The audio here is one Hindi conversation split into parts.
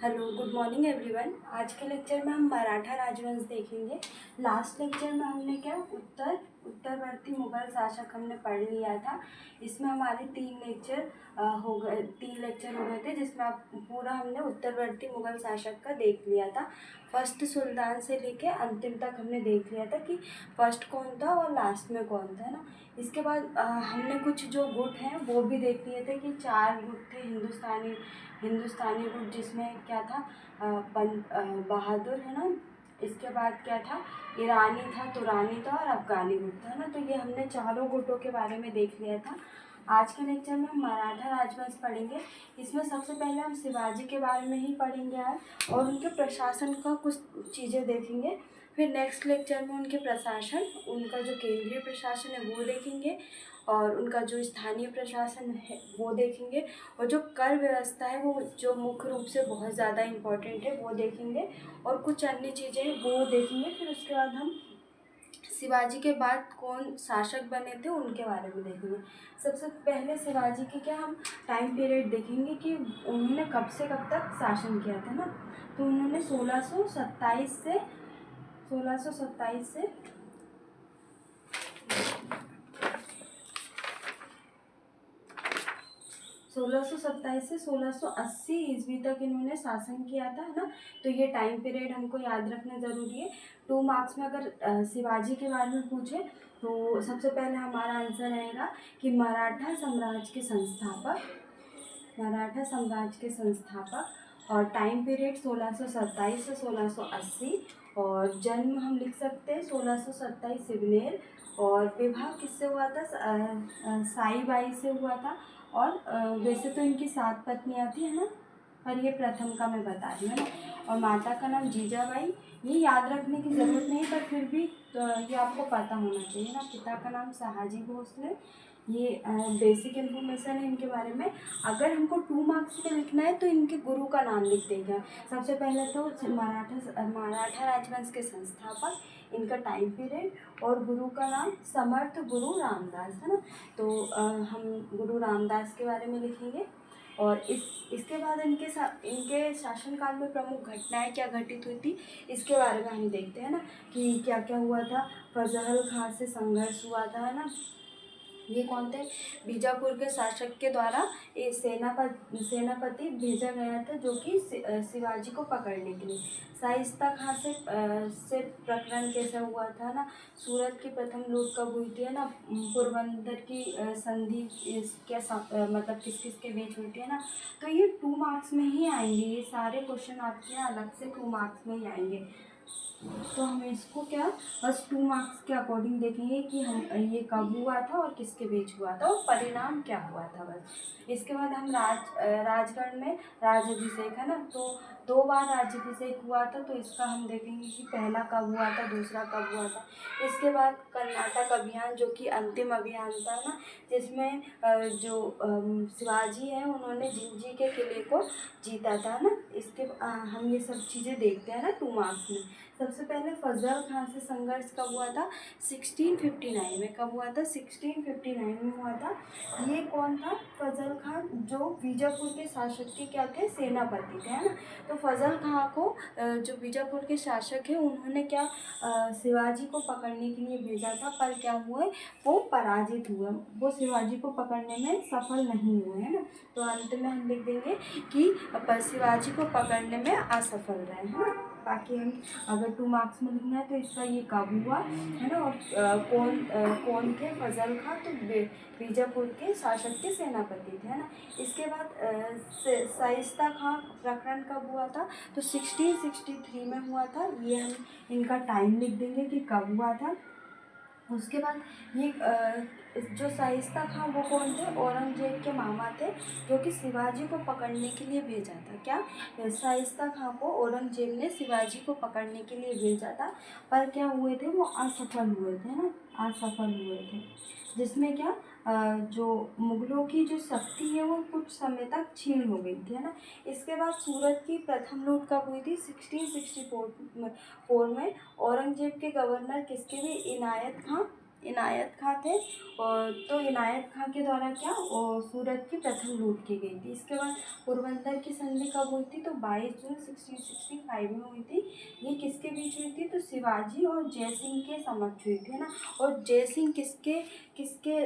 Hello, good morning everyone. आज के लेक्चर में हम मराठा राजवंश देखेंगे। लास्ट लेक्चर में हमने क्या उत्तरवर्ती मुगल शासक हमने पढ़ लिया था। इसमें हमारे तीन लेक्चर हो गए थे, जिसमें पूरा हमने उत्तरवर्ती मुगल शासक का देख लिया था। फर्स्ट सुल्तान से लेके अंतिम तक हमने देख लिया था कि फर्स्ट कौन था और लास्ट में कौन था, है ना। इसके बाद हमने कुछ जो गुट हैं वो भी देख लिए थे कि 4 गुट थे हिंदुस्तानी गुट, जिसमें क्या था बहादुर, है ना। इसके बाद क्या था, ईरानी था, तुरानी था और अफ़गानी गुट था, ना। तो ये हमने चारों गुटों के बारे में देख लिया था। आज के लेक्चर में हम मराठा राजवंश पढ़ेंगे। इसमें सबसे पहले हम शिवाजी के बारे में ही पढ़ेंगे आज, और उनके प्रशासन का कुछ चीज़ें देखेंगे। फिर नेक्स्ट लेक्चर में उनके प्रशासन, उनका जो केंद्रीय प्रशासन है वो देखेंगे, और उनका जो स्थानीय प्रशासन है वो देखेंगे, और जो कर व्यवस्था है वो जो मुख्य रूप से बहुत ज़्यादा इम्पोर्टेंट है वो देखेंगे, और कुछ अन्य चीज़ें वो देखेंगे। फिर उसके बाद हम शिवाजी के बाद कौन शासक बने थे उनके बारे में देखेंगे। सबसे पहले शिवाजी के क्या हम टाइम पीरियड देखेंगे कि उन्होंने कब से कब तक शासन किया था, ना। तो उन्होंने 1627 से 1680 ईस्वी तक इन्होंने शासन किया था, है ना। तो ये टाइम पीरियड हमको याद रखना ज़रूरी है। 2 मार्क्स में अगर शिवाजी के बारे में पूछे तो सबसे पहले हमारा आंसर रहेगा कि मराठा साम्राज्य के संस्थापक, और टाइम पीरियड 1627 से 1680, और जन्म हम लिख सकते हैं 1627 सिवनेर, और विवाह किससे हुआ था, साई बाई से हुआ था। और वैसे तो इनकी 7 पत्नियां थी, है ना, पर ये प्रथम का मैं बता रही हूँ, है ना। और माता का नाम जीजाबाई, ये याद रखने की ज़रूरत नहीं, पर फिर भी ये आपको पता होना चाहिए, ना। पिता का नाम शहाजी भोसले। ये बेसिक इन्फॉर्मेशन है इनके बारे में। अगर हमको 2 मार्क्स में लिखना है तो इनके गुरु का नाम लिख देंगे। सबसे पहले तो मराठा राजवंश के संस्थापक, इनका टाइम पीरियड, और गुरु का नाम समर्थ गुरु रामदास, है ना। तो हम गुरु रामदास के बारे में लिखेंगे। और इसके बाद इनके शासनकाल में प्रमुख घटनाएं क्या घटित हुई थी, इसके बारे में हम देखते हैं, ना, कि क्या क्या हुआ था। फजल खां से संघर्ष हुआ था, है ना। ये कौन थे, बीजापुर के शासक के द्वारा ये सेनापति भेजा गया था, जो कि शिवाजी को पकड़ने के लिए। शाइस्ता खां से प्रकरण कैसे हुआ था, ना। सूरत की प्रथम लूट कब हुई थी, है ना। पोरबंदर की संधि मतलब किस किस के बीच हुई थी, है ना। तो ये 2 मार्क्स में ही आएंगे, ये सारे क्वेश्चन आपके यहाँ अलग से 2 मार्क्स में ही आएंगे। तो हम इसको क्या बस 2 मार्क्स के अकॉर्डिंग देखेंगे कि हम ये कब हुआ था और किसके बीच हुआ था और परिणाम क्या हुआ था, बस। इसके बाद हम राजगढ़ में राज्याभिषेक, है ना। तो 2 बार राज्याभिषेक हुआ था, तो इसका हम देखेंगे कि पहला कब हुआ था, दूसरा कब हुआ था। इसके बाद कर्नाटक अभियान, जो कि अंतिम अभियान था, ना, जिसमें जो शिवाजी हैं उन्होंने जिंजी के किले को जीता था, ना। हम ये सब चीज़ें देखते हैं, ना, 2 मार्क्स में। सबसे पहले फजल खां से संघर्ष कब हुआ था, 1659 में। कब हुआ था, 1659 में हुआ था। ये कौन था, फजल खां, जो बीजापुर के शासक के क्या थे, सेनापति थे, है ना। तो फजल खां को जो बीजापुर के शासक है उन्होंने क्या शिवाजी को पकड़ने के लिए भेजा था, पर क्या हुए, वो पराजित हुए, वो शिवाजी को पकड़ने में सफल नहीं हुए, है ना। तो अंत में हम लिख देंगे कि शिवाजी को पकड़ने में असफल रहे, है ना। बाकी हम अगर 2 मार्क्स में लिखना है तो इसका ये कब हुआ, है ना, और कौन थे, फजल खां, तो बीजापुर के शासक के सेनापति थे, है ना। इसके बाद शाइस्ता खां प्रकरण कब हुआ था, तो 1663 में हुआ था। ये हम इनका टाइम लिख देंगे कि कब हुआ था। उसके बाद ये जो शाइस्ता खां वो कौन थे, औरंगजेब के मामा थे, जो कि शिवाजी को पकड़ने के लिए भेजा था। क्या, शाइस्ता खां को औरंगजेब ने शिवाजी को पकड़ने के लिए भेजा था, पर क्या हुए थे, वो असफल हुए थे, ना, असफल हुए थे। जिसमें क्या जो मुगलों की जो शक्ति है वो कुछ समय तक क्षीण हो गई थी, है ना। इसके बाद सूरत की प्रथम लूट कब हुई थी, 1664 में। औरंगजेब के गवर्नर किसके थे, इनायत खां थे। और तो इनायत खां के द्वारा क्या और सूरत की प्रथम लूट की गई थी। इसके बाद पोरबंदर की संधि कब हुई थी, तो 22 जून 1665 में हुई थी। ये किसके बीच हुई थी, तो शिवाजी और जय सिंह के समक्ष हुई थी, है ना। और जय सिंह किसके किसके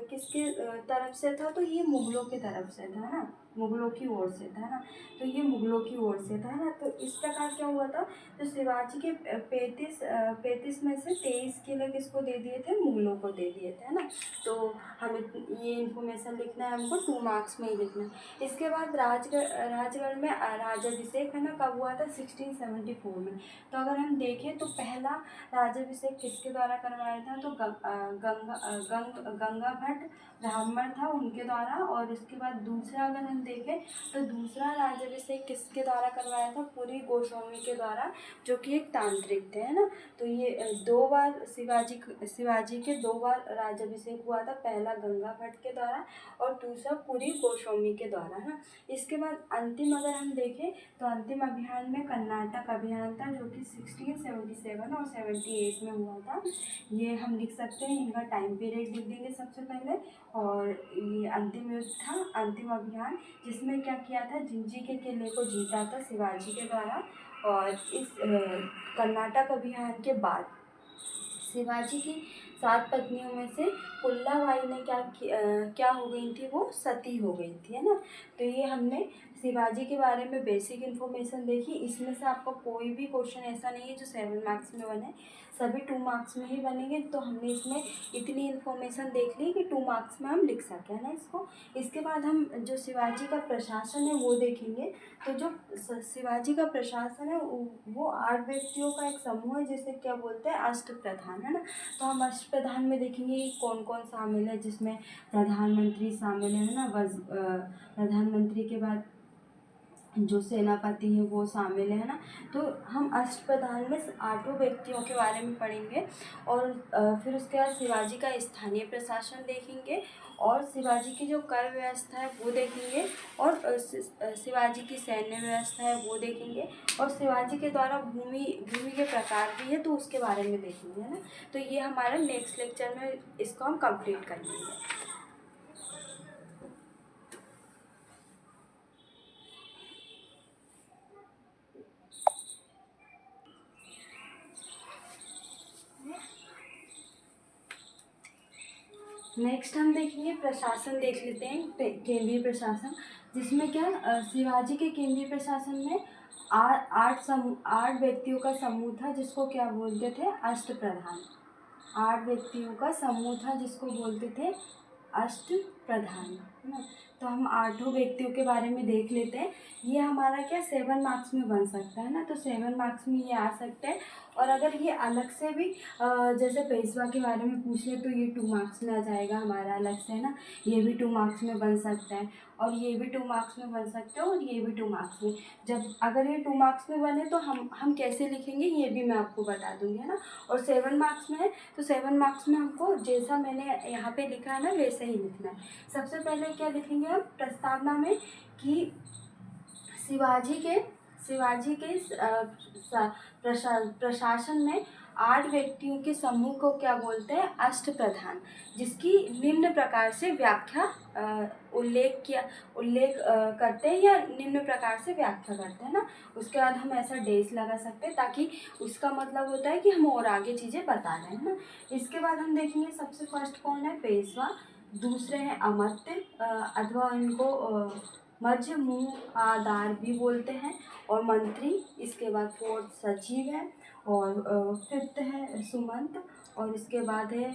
किसके तरफ से था, तो ये मुगलों की तरफ से था, है ना, मुगलों की ओर से था, है ना। तो ये मुगलों की ओर से था, है ना। तो इस प्रकार क्या हुआ था, तो शिवाजी के 35 में से 23 किले किसको दे दिए थे, मुगलों को दे दिए थे, है ना। तो हमें ये इन्फॉर्मेशन लिखना है, हमको 2 मार्क्स में ही लिखना है। इसके बाद राजगढ़ में राज्याभिषेक, है ना, कब हुआ था, 1674 में। तो अगर हम देखें तो पहला राज्याभिषेक किसके द्वारा करवाया था, तो गंगा भट्ट ब्राह्मण था, उनके द्वारा। और उसके बाद दूसरा अगर हम देखें तो दूसरा राज्याभिषेक किसके द्वारा करवाया था, पुरी गोस्वामी के द्वारा, जो कि एक तांत्रिक थे, है ना। तो ये 2 बार शिवाजी के 2 बार राज्याभिषेक हुआ था, पहला गंगा भट्ट के द्वारा और दूसरा पुरी गोस्वामी के द्वारा, है ना। इसके बाद अंतिम अगर हम देखें तो अंतिम अभियान में कर्नाटक अभियान था, जो कि 1677 और 78 में हुआ था। ये हम लिख सकते हैं, इनका टाइम पीरियड लिख देंगे सबसे पहले। और ये अंतिम युद्ध था, अंतिम अभियान, जिसमें क्या किया था, जिंजी के किले को जीता था शिवाजी के द्वारा। और इस कर्नाटक अभियान के बाद शिवाजी की 7 पत्नियों में से पुल्लाबाई ने क्या हो गई थी, वो सती हो गई थी, है ना। तो ये हमने शिवाजी के बारे में बेसिक इन्फॉर्मेशन देखी। इसमें से आपका कोई भी क्वेश्चन ऐसा नहीं है जो 7 मार्क्स में बने, सभी 2 मार्क्स में ही बनेंगे। तो हमने इसमें इतनी इन्फॉर्मेशन देख ली कि 2 मार्क्स में हम लिख सकें, है ना इसको। इसके बाद हम जो शिवाजी का प्रशासन है वो देखेंगे। तो जो शिवाजी का प्रशासन है वो 8 व्यक्तियों का एक समूह है, जिसे क्या बोलते हैं, अष्टप्रधान, है ना। तो हम अष्टप्रधान में देखेंगे कि कौन कौन शामिल है, जिसमें प्रधानमंत्री शामिल है ना। प्रधानमंत्री के बाद जो सेनापति है वो शामिल है ना। तो हम अष्टप्रधान में 8 व्यक्तियों के बारे में पढ़ेंगे। और फिर उसके बाद शिवाजी का स्थानीय प्रशासन देखेंगे और शिवाजी की जो कर व्यवस्था है वो देखेंगे। और शिवाजी की सैन्य व्यवस्था है वो देखेंगे। और शिवाजी के द्वारा भूमि के प्रकार भी है, तो उसके बारे में देखेंगे, है ना। तो ये हमारा नेक्स्ट लेक्चर में इसको हम कंप्लीट कर लेंगे। नेक्स्ट हम देखेंगे प्रशासन, देख लेते हैं केंद्रीय प्रशासन, जिसमें क्या शिवाजी के केंद्रीय प्रशासन में 8 व्यक्तियों का समूह था, जिसको क्या बोलते थे, अष्टप्रधान। 8 व्यक्तियों का समूह था जिसको बोलते थे अष्टप्रधान, है ना। तो हम 8 व्यक्तियों के बारे में देख लेते हैं। ये हमारा क्या 7 मार्क्स में बन सकता है ना, तो 7 मार्क्स में ये आ सकते हैं। और अगर ये अलग से भी जैसे पेशवा के बारे में पूछ ले तो ये 2 मार्क्स में आ जाएगा हमारा अलग से, है ना। ये भी 2 मार्क्स में बन सकता है और ये भी 2 मार्क्स में बन सकते हैं और ये भी 2 मार्क्स में। जब अगर ये 2 मार्क्स में बने तो हम कैसे लिखेंगे ये भी मैं आपको बता दूँगी, है ना। और 7 मार्क्स में है तो 7 मार्क्स में हमको जैसा मैंने यहाँ पे लिखा है ना वैसे ही लिखना है। सबसे पहले क्या लिखेंगे हम प्रस्तावना में कि शिवाजी के प्रशासन में 8 व्यक्तियों के समूह को क्या बोलते हैं, अष्टप्रधान, जिसकी निम्न प्रकार से व्याख्या उल्लेख करते हैं या निम्न प्रकार से व्याख्या करते हैं ना। उसके बाद हम ऐसा डेस लगा सकते हैं ताकि उसका मतलब होता है कि हम और आगे चीज़ें बता रहे हैं ना। इसके बाद हम देखेंगे सबसे फर्स्ट कौन है, पेशवा। दूसरे हैं अमात्य अथवा इनको मध्य मुँह आधार भी बोलते हैं, और मंत्री। इसके बाद 4th सचिव है, और 5th है सुमंत, और इसके बाद है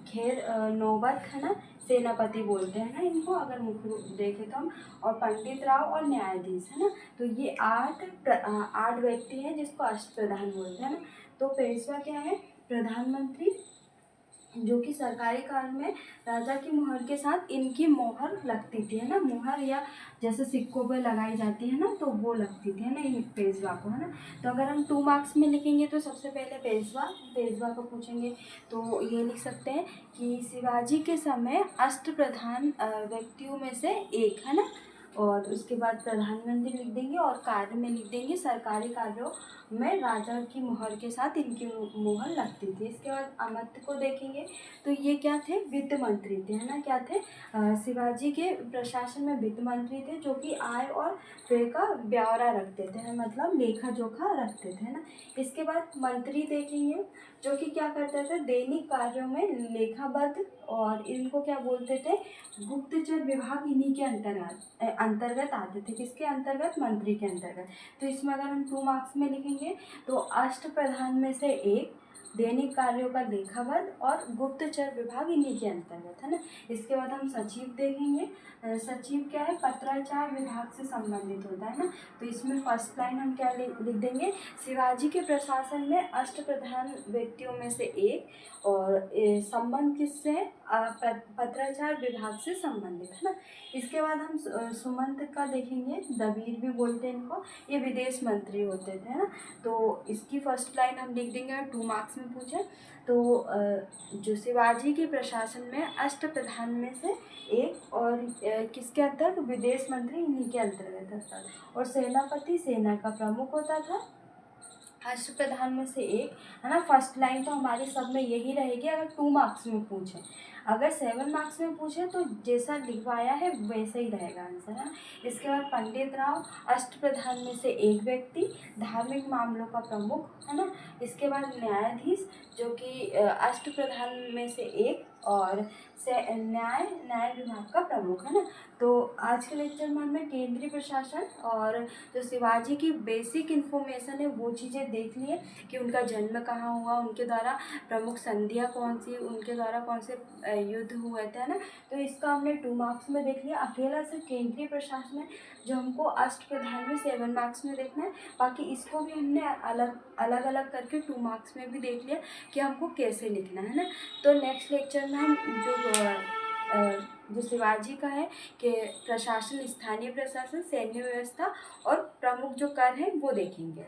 खेर नौबत, है ना, सेनापति बोलते हैं ना इनको अगर मुख्य रूप देखें तो हम, और पंडित राव और न्यायाधीश, है ना। तो ये 8 व्यक्ति हैं जिसको अष्टप्रधान बोलते हैं ना। तो पेशवा क्या है, प्रधानमंत्री, जो कि सरकारी काम में राजा की मोहर के साथ इनकी मोहर लगती थी, है ना। मोहर या जैसे सिक्कों पे लगाई जाती है ना, तो वो लगती थी, है ना, इन पेशवा को, है ना। तो अगर हम 2 मार्क्स में लिखेंगे तो सबसे पहले पेशवा को पूछेंगे तो ये लिख सकते हैं कि शिवाजी के समय अष्टप्रधान व्यक्तियों में से एक, है ना। और उसके बाद प्रधानमंत्री लिख देंगे और कार्य में लिख देंगे सरकारी कार्यों में राजा की मुहर के साथ इनकी मुहर लगती थी। इसके बाद अमात्य को देखेंगे तो ये क्या थे, वित्त मंत्री थे, है ना, क्या थे, शिवाजी के प्रशासन में वित्त मंत्री थे जो कि आय और व्यय का ब्यौरा रखते थे, मतलब लेखा जोखा रखते थे, है ना। इसके बाद मंत्री देखेंगे जो कि क्या करते थे, दैनिक कार्यों में लेखाबद्ध, और इनको क्या बोलते थे, गुप्तचर विभाग इन्हीं के अंतर्गत आते थे। किसके अंतर्गत, मंत्री के अंतर्गत। तो इसमें अगर हम 2 मार्क्स में लिखेंगे तो अष्ट प्रधान में से एक, दैनिक कार्यों का लेखाबद्ध और गुप्तचर विभाग इन्हीं के अंतर्गत, है ना। इसके बाद हम सचिव देखेंगे। सचिव क्या है, पत्राचार विभाग से संबंधित होता है ना। तो इसमें फर्स्ट लाइन हम क्या लिख देंगे, शिवाजी के प्रशासन में अष्ट प्रधान व्यक्तियों में से एक, और संबंध किससे है, पत्राचार विभाग से संबंधित, है ना। इसके बाद हम सुमंत का देखेंगे, दबीर भी बोलते हैं इनको, ये विदेश मंत्री होते थे, है ना। तो इसकी फर्स्ट लाइन हम लिख देंगे अगर 2 मार्क्स में पूछे तो, जो शिवाजी के प्रशासन में अष्ट प्रधान में से एक, और किसके अंतर्गत, विदेश मंत्री इन्हीं के अंतर्गत था, और सेनापति सेना का प्रमुख होता था, अष्ट प्रधान में से एक, है ना। फर्स्ट लाइन तो हमारी सब में यही रहेगी अगर 2 मार्क्स में पूछे। अगर 7 मार्क्स में पूछे तो जैसा लिखवाया है वैसा ही रहेगा आंसर, है ना। इसके बाद पंडित राव, अष्ट प्रधान में से एक व्यक्ति, धार्मिक मामलों का प्रमुख, है ना। इसके बाद न्यायाधीश जो कि अष्ट प्रधान में से एक, और न्याय विभाग का प्रमुख, है ना। तो आज के लेक्चर में हमने केंद्रीय प्रशासन और जो शिवाजी की बेसिक इन्फॉर्मेशन है वो चीज़ें देख ली है कि उनका जन्म कहाँ हुआ, उनके द्वारा प्रमुख संधियाँ कौन सी, उनके द्वारा कौन से युद्ध हुए थे, है ना। तो इसका हमने 2 मार्क्स में देख लिया। अकेला सिर्फ केंद्रीय प्रशासन है जो हमको अष्ट प्रधान में 7 मार्क्स में देखना है, बाकी इसको भी हमने अलग अलग करके 2 मार्क्स में भी देख लिया कि हमको कैसे लिखना है ना। तो नेक्स्ट लेक्चर में हम जो शिवाजी का है कि प्रशासन, स्थानीय प्रशासन, सैन्य व्यवस्था और प्रमुख जो कर हैं वो देखेंगे।